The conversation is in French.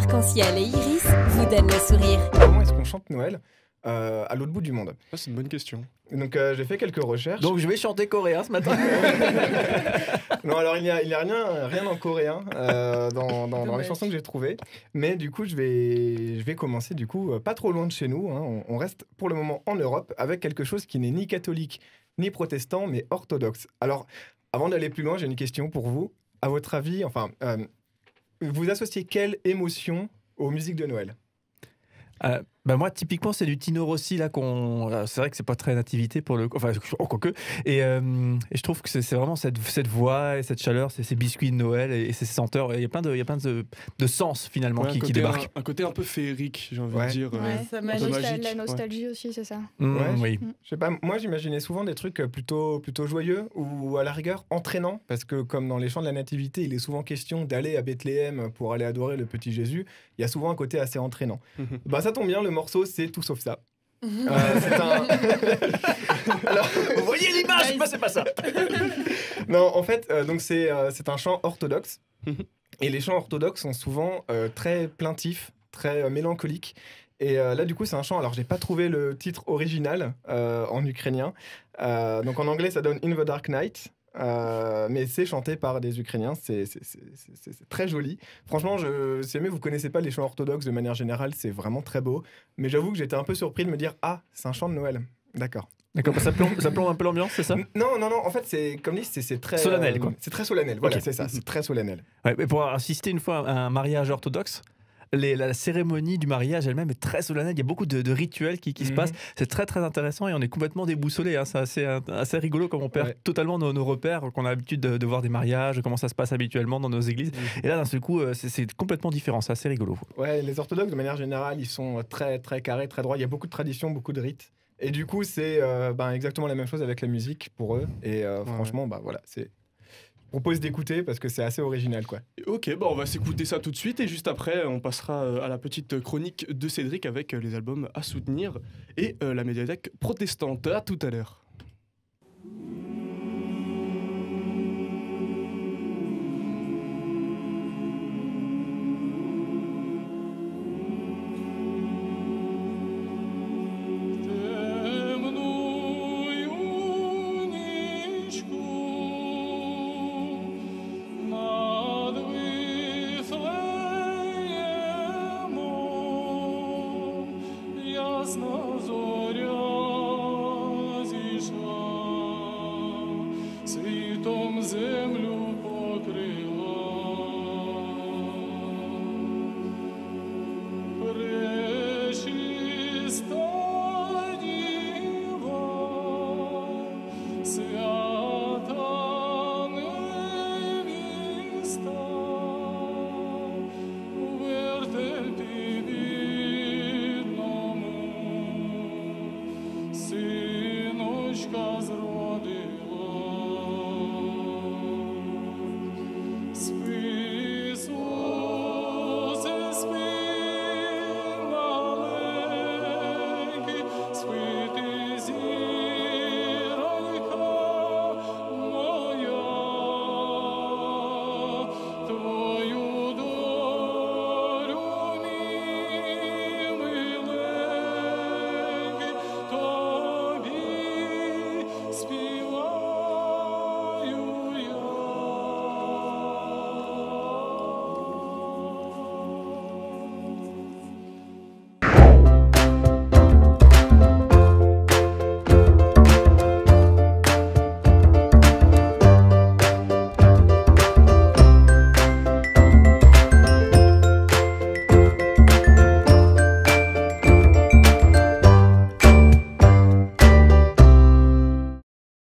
arc-en-ciel et iris vous donnent le sourire. Comment est-ce qu'on chante Noël à l'autre bout du monde? Ça, c'est une bonne question. Donc j'ai fait quelques recherches. Donc je vais chanter coréen ce matin. Non, alors il y a rien en coréen dans les chansons que j'ai trouvées. Mais du coup, je vais commencer du coup pas trop loin de chez nous. Hein. On reste pour le moment en Europe avec quelque chose qui n'est ni catholique ni protestant, mais orthodoxe. Alors, avant d'aller plus loin, j'ai une question pour vous. À votre avis, vous associez quelle émotion aux musiques de Noël? Moi, typiquement, c'est du Tino Rossi là c'est vrai que c'est pas très nativité pour le, enfin, quoique. Et je trouve que c'est vraiment cette voix et cette chaleur, ces biscuits de Noël et ces senteurs. Il y a plein de sens finalement qui débarquent. Un côté un peu féerique, j'ai envie de dire. Ça magique. la nostalgie aussi, c'est ça. Oui. Je sais pas, moi j'imaginais souvent des trucs plutôt joyeux ou à la rigueur entraînants, parce que comme dans les chants de la nativité, il est souvent question d'aller à Bethléem pour aller adorer le petit Jésus. Il y a souvent un côté assez entraînant. Ça tombe bien, le morceau c'est tout sauf ça. C'est un... Alors, vous voyez l'image, c'est pas ça. Non, en fait, donc c'est un chant orthodoxe. Et les chants orthodoxes sont souvent très plaintifs, très mélancoliques. Et là, du coup, c'est un chant. Alors, j'ai pas trouvé le titre original en ukrainien. Donc, en anglais, ça donne In the Dark Night. Mais c'est chanté par des Ukrainiens, c'est très joli. Franchement, si jamais vous connaissez pas les chants orthodoxes de manière générale, c'est vraiment très beau. Mais j'avoue que j'étais un peu surpris de me dire ah, c'est un chant de Noël. D'accord. Ça plombe un peu l'ambiance, c'est ça? Non. En fait, c'est comme dit, c'est très solennel, quoi. C'est très solennel. Voilà, Okay. c'est ça. C'est très solennel. Ouais, mais pour assister une fois à un mariage orthodoxe, la cérémonie du mariage elle-même est très solennelle. Il y a beaucoup de rituels qui se passent. C'est très très intéressant et on est complètement déboussolé. Hein. C'est assez rigolo comme on perd totalement nos repères, qu'on a l'habitude de voir des mariages, comment ça se passe habituellement dans nos églises. Et là, d'un seul coup, c'est complètement différent. C'est assez rigolo. Ouais, les orthodoxes, de manière générale, ils sont très très carrés, très droits. Il y a beaucoup de traditions, beaucoup de rites. Et du coup, c'est exactement la même chose avec la musique pour eux. Et franchement, voilà, c'est... Je propose d'écouter parce que c'est assez original, quoi. Ok, on va s'écouter ça tout de suite et juste après, on passera à la petite chronique de Cédric avec les albums à soutenir et la médiathèque protestante. À tout à l'heure. Ясно